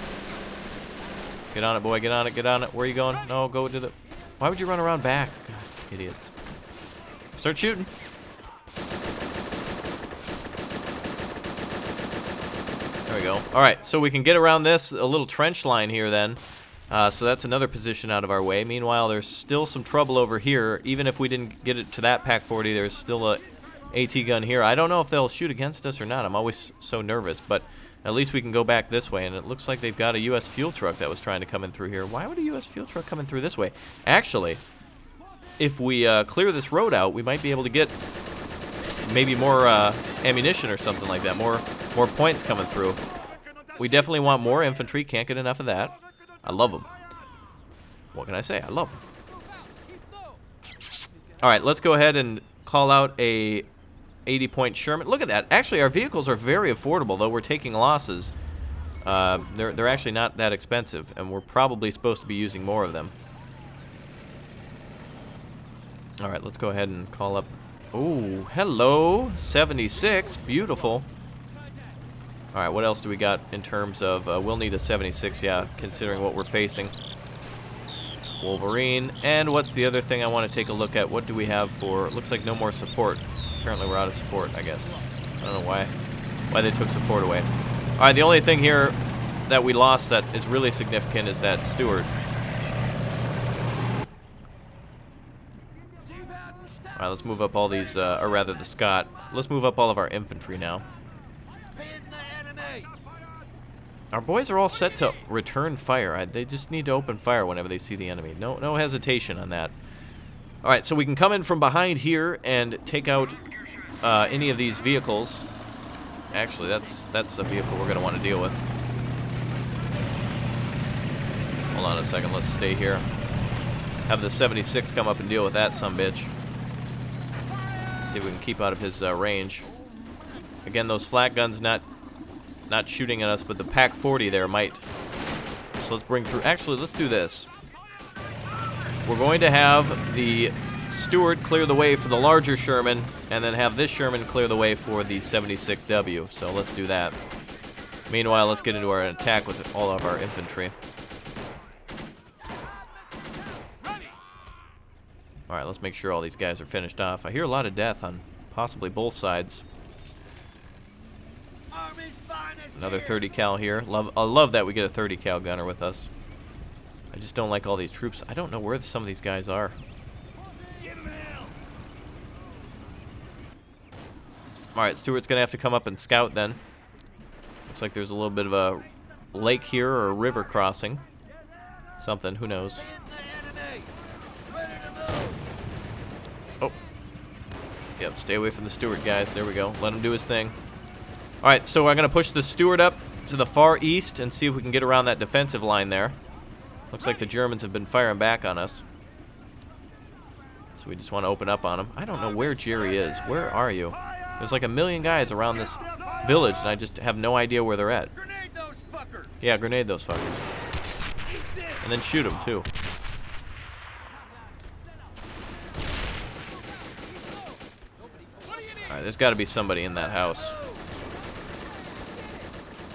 Get on it, boy. Get on it. Get on it. Where are you going? No, go to the... Why would you run around back? God, idiots. Start shooting. There we go. All right, so we can get around this, a little trench line here then. So that's another position out of our way. Meanwhile, there's still some trouble over here. Even if we didn't get it to that P.A.C. there's still a AT gun here. I don't know if they'll shoot against us or not. I'm always so nervous, but at least we can go back this way, and it looks like they've got a U.S. fuel truck that was trying to come in through here. Why would a U.S. fuel truck come in through this way? Actually, if we clear this road out, we might be able to get maybe more ammunition or something like that, more points coming through. We definitely want more infantry. Can't get enough of that. I love them. What can I say? I love them. All right, let's go ahead and call out a 80-point Sherman. Look at that. Actually, our vehicles are very affordable, though we're taking losses. They're actually not that expensive, and we're probably supposed to be using more of them. All right, let's go ahead and call up. Oh, hello, 76. Beautiful. All right, what else do we got in terms of... we'll need a 76, yeah, considering what we're facing. Wolverine. And what's the other thing I want to take a look at? What do we have for... Looks like no more support. Apparently we're out of support, I guess. I don't know why they took support away. All right, the only thing here that we lost that is really significant is that Steward. All right, let's move up all these, or rather the Scott. Let's move up all of our infantry now. Our boys are all set to return fire. They just need to open fire whenever they see the enemy. No hesitation on that. All right, so we can come in from behind here and take out any of these vehicles. Actually, that's a vehicle we're going to want to deal with. Hold on a second. Let's stay here. Have the 76 come up and deal with that sumbitch. See if we can keep out of his range. Again, those flat guns not shooting at us, but the P.A.C. there might. So let's bring through. Actually, let's do this. We're going to have the Steward clear the way for the larger Sherman, and then have this Sherman clear the way for the 76W. So let's do that. Meanwhile, let's get into our attack with all of our infantry. All right, let's make sure all these guys are finished off. I hear a lot of death on possibly both sides. Another 30 cal here. I love that we get a 30 cal gunner with us. I just don't like all these troops. I don't know where some of these guys are. Alright, Stewart's going to have to come up and scout then. Looks like there's a little bit of a lake here or a river crossing. Something, who knows. Oh. Yep, stay away from the Stewart, guys. There we go. Let him do his thing. Alright, so I'm going to push the Stewart up to the far east and see if we can get around that defensive line there. Looks like the Germans have been firing back on us. So we just want to open up on them. I don't know where Jerry is. Where are you? There's like a million guys around this village, and I just have no idea where they're at. Yeah, grenade those fuckers. And then shoot them, too. Alright, there's got to be somebody in that house.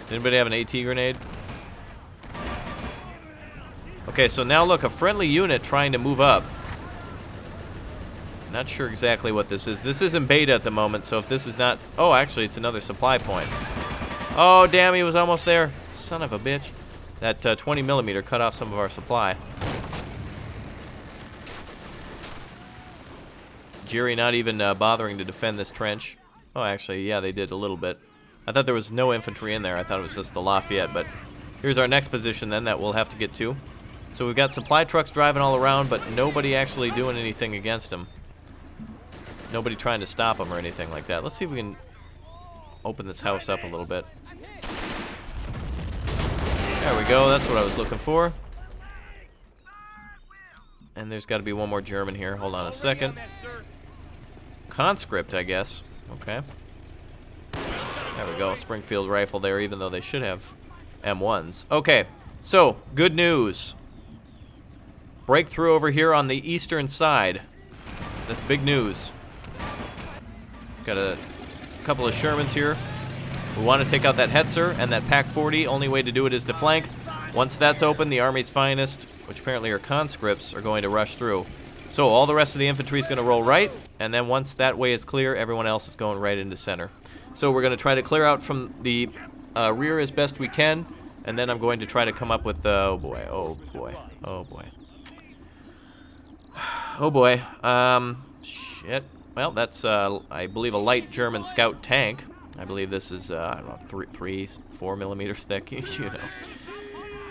Does anybody have an AT grenade? Okay, so now look, a friendly unit trying to move up. Not sure exactly what this is. This isn't beta at the moment, so if this is not... Oh, actually, it's another supply point. Oh, damn, he was almost there. Son of a bitch. That 20 millimeter cut off some of our supply. Jerry not even bothering to defend this trench. Oh, actually, yeah, they did a little bit. I thought there was no infantry in there. I thought it was just the Lafayette, but here's our next position then that we'll have to get to. So we've got supply trucks driving all around, but nobody actually doing anything against them. Nobody trying to stop them or anything like that. Let's see if we can open this house up a little bit. There we go. That's what I was looking for. And there's got to be one more German here. Hold on a second. Conscript, I guess. Okay. There we go. Springfield rifle there, even though they should have M1s. Okay. So, good news. Breakthrough over here on the eastern side. That's big news. Got a couple of Shermans here. We want to take out that Hetzer and that Pac-40. Only way to do it is to flank. Once that's open, the Army's finest, which apparently are conscripts, are going to rush through. So all the rest of the infantry is going to roll right, and then once that way is clear, everyone else is going right into center. So we're going to try to clear out from the rear as best we can, and then I'm going to try to come up with, oh boy, oh boy, oh boy. Oh boy, shit. Well, that's, I believe, a light German scout tank. I believe this is, I don't know, 4 millimeters thick, you know.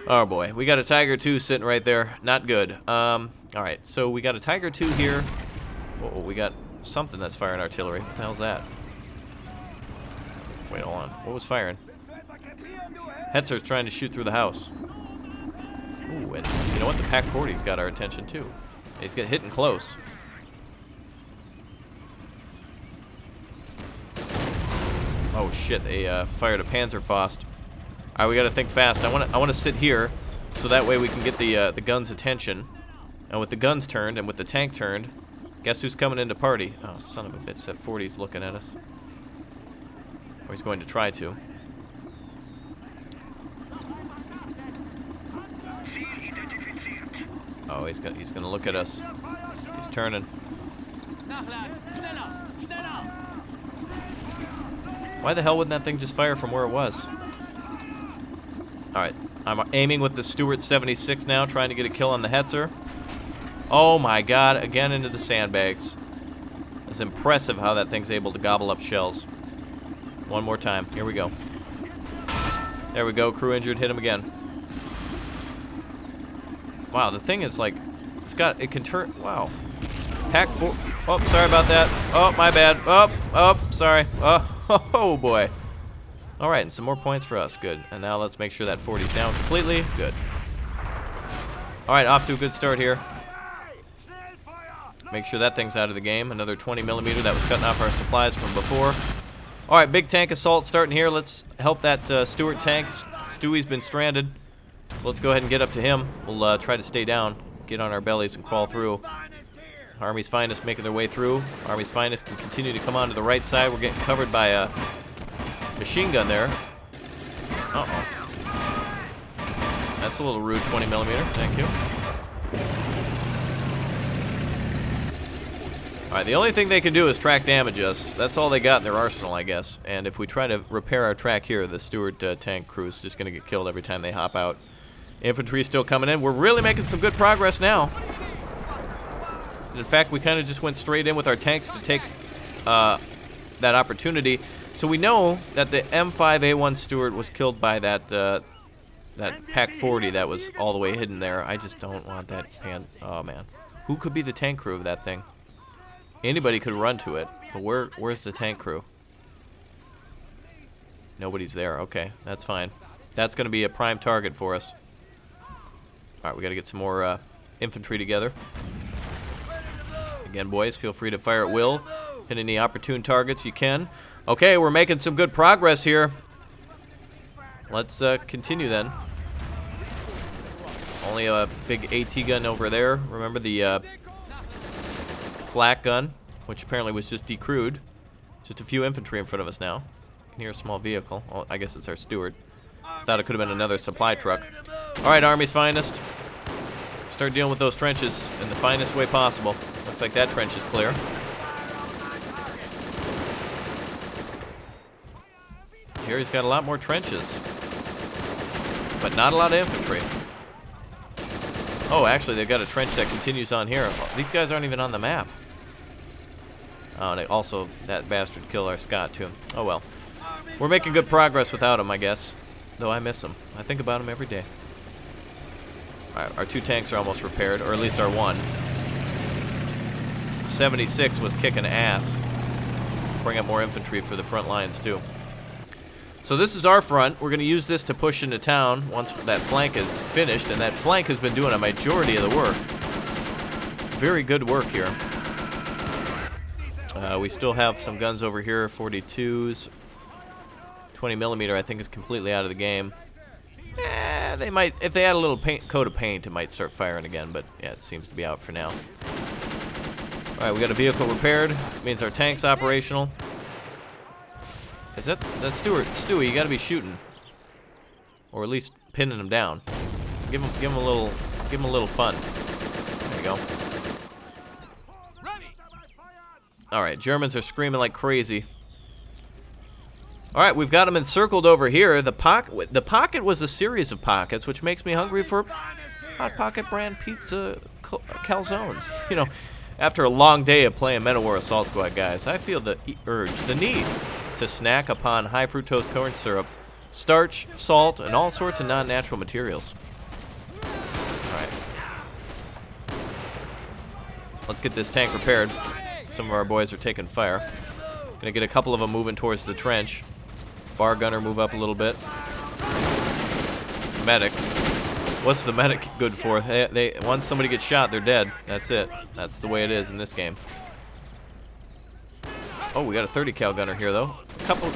Oh boy, we got a Tiger 2 sitting right there. Not good. Alright, so we got a Tiger 2 here. Oh, we got something that's firing artillery. What the hell's that? Wait, hold on. What was firing? Hetzer's trying to shoot through the house. Ooh, and you know what? The Pac-40's got our attention too. He's getting hitting close. Oh shit, they fired a Panzerfaust. All right, we got to think fast. I want to sit here, so that way we can get the gun's attention. And with the guns turned and with the tank turned, guess who's coming into party? Oh, son of a bitch! That 40's looking at us. Or he's going to try to. Oh, he's gonna look at us. He's turning. Why the hell wouldn't that thing just fire from where it was? Alright, I'm aiming with the Stuart 76 now, trying to get a kill on the Hetzer. Oh my god, again into the sandbags. It's impressive how that thing's able to gobble up shells. One more time, here we go. There we go, crew injured, hit him again. Wow, the thing is like, it can turn, wow. Pac-4, oh, sorry about that. Oh, my bad, oh, sorry. Oh boy. Alright, and some more points for us. Good. And now let's make sure that 40's down completely. Good. Alright, off to a good start here. Make sure that thing's out of the game. Another 20 millimeter that was cutting off our supplies from before. Alright, big tank assault starting here. Let's help that Stuart tank. Stewie's been stranded. So let's go ahead and get up to him. We'll try to stay down, get on our bellies and crawl through. Army's finest making their way through. Army's finest can continue to come onto the right side. We're getting covered by a machine gun there. Uh-oh. That's a little rude, 20 millimeter. Thank you. Alright, the only thing they can do is track damage us. That's all they got in their arsenal, I guess. And if we try to repair our track here, the Stuart tank crew is just going to get killed every time they hop out. Infantry still coming in. We're really making some good progress now. In fact, we kind of just went straight in with our tanks to take that opportunity. So we know that the M5A1 Stuart was killed by that Pac-40 that was all the way hidden there. I just don't want that oh man. Who could be the tank crew of that thing? Anybody could run to it, but where's the tank crew? Nobody's there. Okay, that's fine. That's going to be a prime target for us. Alright, we got to get some more infantry together. Again, boys, feel free to fire at will. Hit any opportune targets you can. Okay, we're making some good progress here. Let's continue then. Only a big AT gun over there. Remember the flak gun, which apparently was just decrewed. Just a few infantry in front of us now. I can hear a small vehicle. Oh, I guess it's our Stuart. Thought it could have been another supply truck. Alright, Army's finest. Start dealing with those trenches in the finest way possible. Looks like that trench is clear. Jerry's got a lot more trenches, but not a lot of infantry. Oh, actually, they've got a trench that continues on here. These guys aren't even on the map. Oh, and also, that bastard killed our Scot, too. Oh, well. We're making good progress without him, I guess. Though I miss him. I think about him every day. Alright, our two tanks are almost repaired, or at least our one. 76 was kicking ass. Bring up more infantry for the front lines, too. So this is our front. We're going to use this to push into town once that flank is finished, and that flank has been doing a majority of the work. Very good work here. We still have some guns over here, 42s. 20mm I think is completely out of the game. They might, if they add a little coat of paint, it might start firing again, but yeah, it seems to be out for now. Alright, we got a vehicle repaired. Means our tank's operational. Is that Stuart? Stewie, you gotta be shooting. Or at least pinning him down. Give him a little fun. There you go. Alright, Germans are screaming like crazy. Alright, we've got them encircled over here. The pocket was a series of pockets, which makes me hungry for Hot Pocket brand pizza calzones. You know, after a long day of playing Men-at-War Assault Squad, guys, I feel the urge, the need to snack upon high fructose corn syrup, starch, salt, and all sorts of non-natural materials. Alright. Let's get this tank repaired. Some of our boys are taking fire. Gonna get a couple of them moving towards the trench. Bar gunner move up a little bit. Medic. What's the medic good for? Once somebody gets shot, they're dead. That's it. That's the way it is in this game. Oh, we got a 30 cal gunner here though. A couple.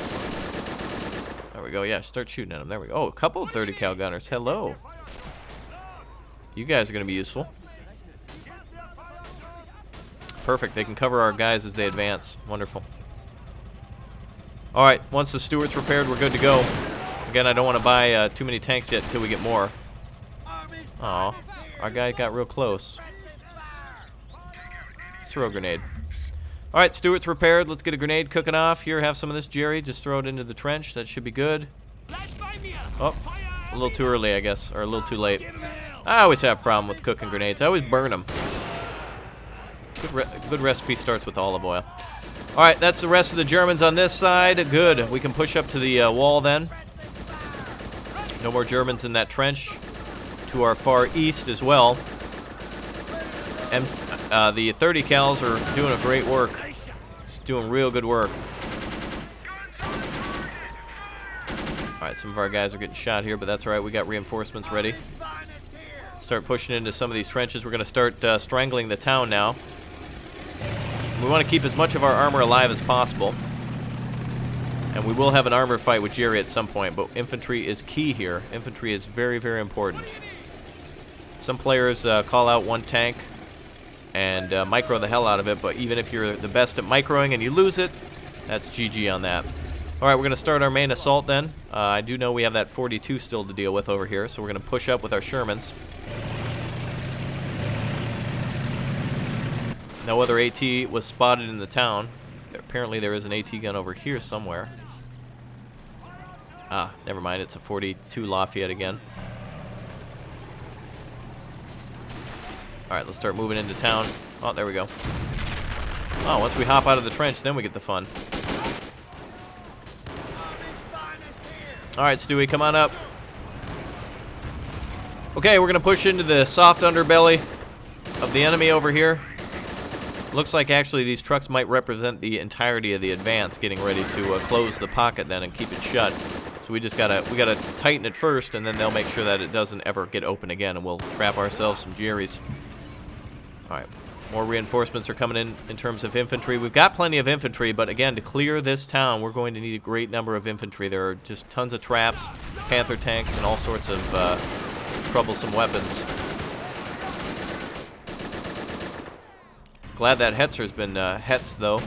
There we go. Yeah, start shooting at them. There we go. Oh, a couple of 30 cal gunners. Hello. You guys are gonna be useful. Perfect. They can cover our guys as they advance. Wonderful. Alright, once the Stuart's repaired, we're good to go. Again, I don't want to buy too many tanks yet until we get more. Aw, our guy got real close. Let's throw a grenade. Alright, Stuart's repaired. Let's get a grenade cooking off. Here, have some of this, Jerry. Just throw it into the trench. That should be good. Oh, a little too early, I guess. Or a little too late. I always have a problem with cooking grenades. I always burn them. Good recipe starts with olive oil. Alright, that's the rest of the Germans on this side. Good. We can push up to the wall then. No more Germans in that trench. To our far east as well. And the 30 cals are doing a great work. It's doing real good work. Alright, some of our guys are getting shot here, but that's alright. We got reinforcements ready. Start pushing into some of these trenches. We're going to start strangling the town now. We want to keep as much of our armor alive as possible. And we will have an armor fight with Jerry at some point, but infantry is key here. Infantry is very, very important. Some players call out one tank and micro the hell out of it, but even if you're the best at microing and you lose it, that's GG on that. Alright, we're going to start our main assault then. I do know we have that 42 still to deal with over here, so we're going to push up with our Shermans. No other AT was spotted in the town. Apparently there is an AT gun over here somewhere. Ah, never mind. It's a 42 Lafayette again. Alright, let's start moving into town. Oh, there we go. Oh, once we hop out of the trench, then we get the fun. Alright, Stewie, come on up. Okay, we're going to push into the soft underbelly of the enemy over here. Looks like actually these trucks might represent the entirety of the advance, getting ready to close the pocket then and keep it shut. So we gotta tighten it first, and then they'll make sure that it doesn't ever get open again, and we'll trap ourselves some Jerry's. All right, more reinforcements are coming in terms of infantry. We've got plenty of infantry, but again, to clear this town, we're going to need a great number of infantry. There are just tons of traps, Panther tanks, and all sorts of troublesome weapons. Glad that Hetzer's been Hetz, though.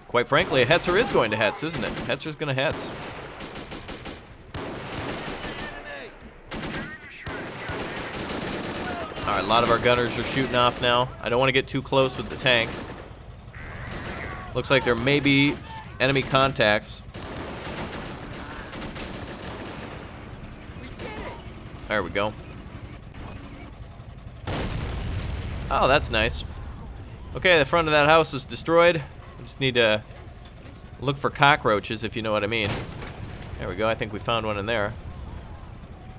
Quite frankly, a Hetzer is going to Hetz, isn't it? Hetzer's going to Hetz. Alright, a lot of our gunners are shooting off now. I don't want to get too close with the tank. Looks like there may be enemy contacts. There we go. Oh, that's nice. Okay, the front of that house is destroyed. We just need to look for cockroaches, if you know what I mean. There we go. I think we found one in there.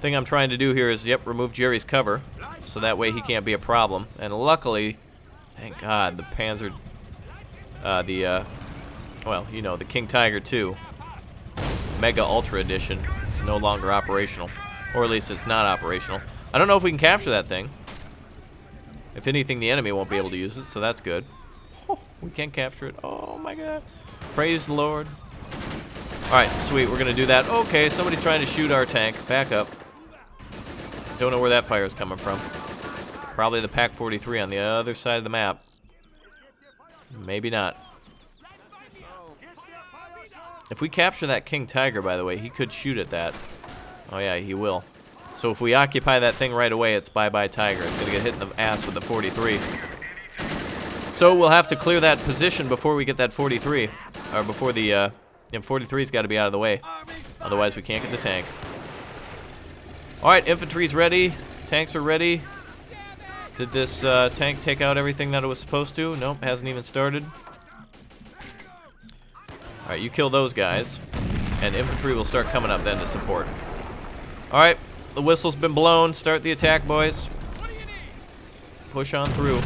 Thing I'm trying to do here is, yep, remove Jerry's cover, so that way he can't be a problem. And luckily, thank God, the Panzer well, you know, the King Tiger 2 Mega Ultra Edition is no longer operational. Or at least it's not operational. I don't know if we can capture that thing. If anything, the enemy won't be able to use it, so that's good. Oh, we can't capture it. Oh my god. Praise the Lord. Alright, sweet, we're gonna do that. Okay, somebody's trying to shoot our tank. Back up. Don't know where that fire is coming from. Probably the P.A.C. on the other side of the map. Maybe not. If we capture that King Tiger, by the way, he could shoot at that. Oh yeah, he will. So if we occupy that thing right away, it's bye-bye Tiger. It's gonna get hit in the ass with the 43. So we'll have to clear that position before we get that 43. Or before the, 43's gotta be out of the way. Otherwise we can't get the tank. Alright, infantry's ready. Tanks are ready. Did this tank take out everything that it was supposed to? Nope, hasn't even started. Alright, you kill those guys. And infantry will start coming up then to support. Alright, the whistle's been blown. Start the attack, boys. Push on through.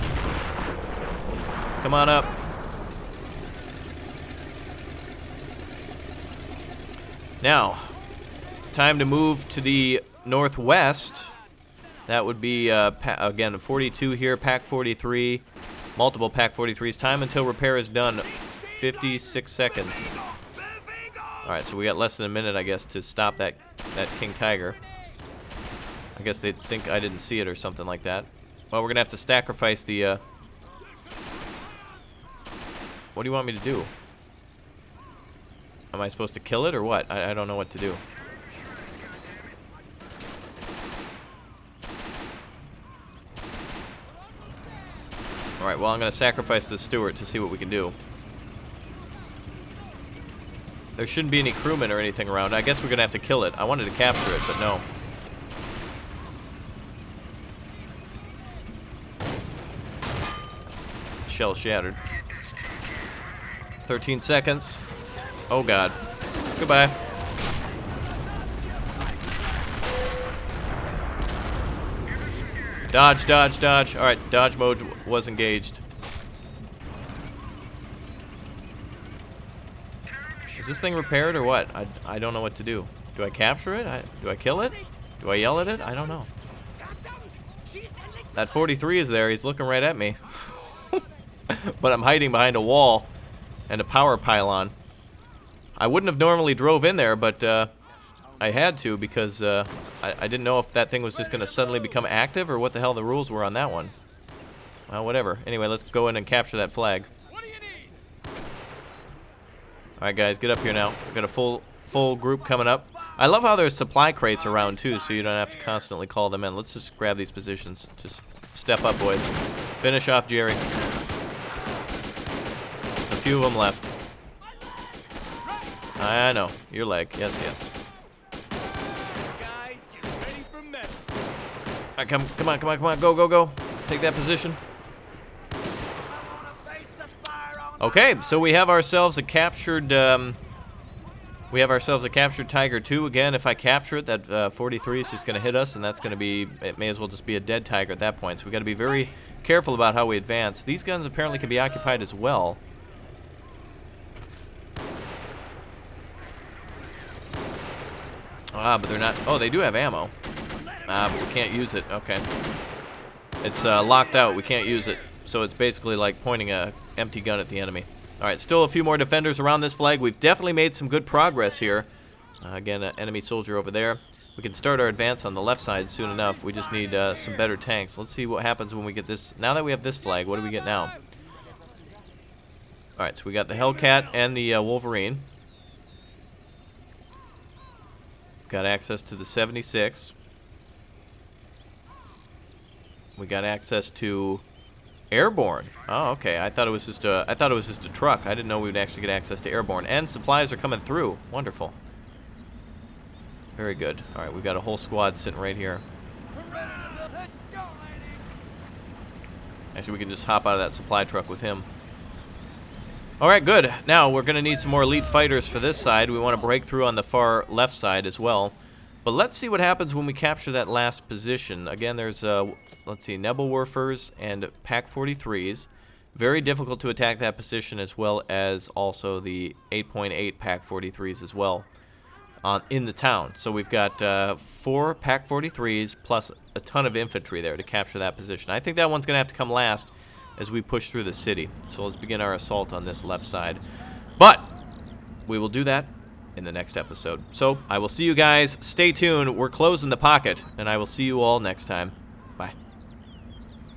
Come on up. Now, time to move to the northwest. That would be, again, 42 here, P.A.C. multiple P.A.C. Time until repair is done, 56 seconds. Alright, so we got less than a minute, I guess, to stop that King Tiger. I guess they think I didn't see it or something like that. Well, we're going to have to sacrifice the, What do you want me to do? Am I supposed to kill it or what? I don't know what to do. Alright, well, I'm going to sacrifice the Stewart to see what we can do. There shouldn't be any crewmen or anything around. I guess we're going to have to kill it. I wanted to capture it, but no. Shell shattered. 13 seconds. Oh, God. Goodbye. Dodge, dodge, dodge. Alright, dodge mode was engaged. Is this thing repaired or what? I don't know what to do. Do I capture it? Do I kill it? Do I yell at it? I don't know. That 43 is there. He's looking right at me. But I'm hiding behind a wall and a power pylon. I wouldn't have normally drove in there, but I had to because I didn't know if that thing was just going to suddenly become active or what the hell the rules were on that one. Well, whatever. Anyway, let's go in and capture that flag. Alright, guys, get up here now. We've got a full group coming up. I love how there's supply crates around, too, so you don't have to constantly call them in. Let's just grab these positions. Just step up, boys. Finish off Jerry. A few of them left. I know. Your leg. Yes, yes. Alright, come on. Go. Take that position. Okay, so we have ourselves a captured Tiger 2. Again, if I capture it, that 43 is just going to hit us, and that's going to be, it may as well just be a dead Tiger at that point. So we got to be very careful about how we advance. These guns apparently can be occupied as well. Ah, but they're not, oh, they do have ammo. Ah, but we can't use it. Okay. It's locked out. We can't use it. So it's basically like pointing a empty gun at the enemy. Alright, still a few more defenders around this flag. We've definitely made some good progress here. Again, an enemy soldier over there. We can start our advance on the left side soon enough. We just need some better tanks. Let's see what happens when we get this. Now that we have this flag, what do we get now? Alright, so we got the Hellcat and the Wolverine. Got access to the 76. We got access to Airborne. Oh, okay. I thought it was just a truck. I didn't know we would actually get access to Airborne. And supplies are coming through. Wonderful. Very good. All right, we've got a whole squad sitting right here. Actually, we can just hop out of that supply truck with him. All right, good. Now we're going to need some more elite fighters for this side. We want to break through on the far left side as well. But let's see what happens when we capture that last position. Again, there's let's see, Nebelwerfers and P.A.C. 43s. Very difficult to attack that position, as well as also the 8.8 PaK-43s as well in the town. So we've got 4 PaK-43s plus a ton of infantry there to capture that position. I think that one's going to have to come last as we push through the city. So let's begin our assault on this left side. But we will do that in the next episode. So I will see you guys. Stay tuned. We're closing the pocket, and I will see you all next time.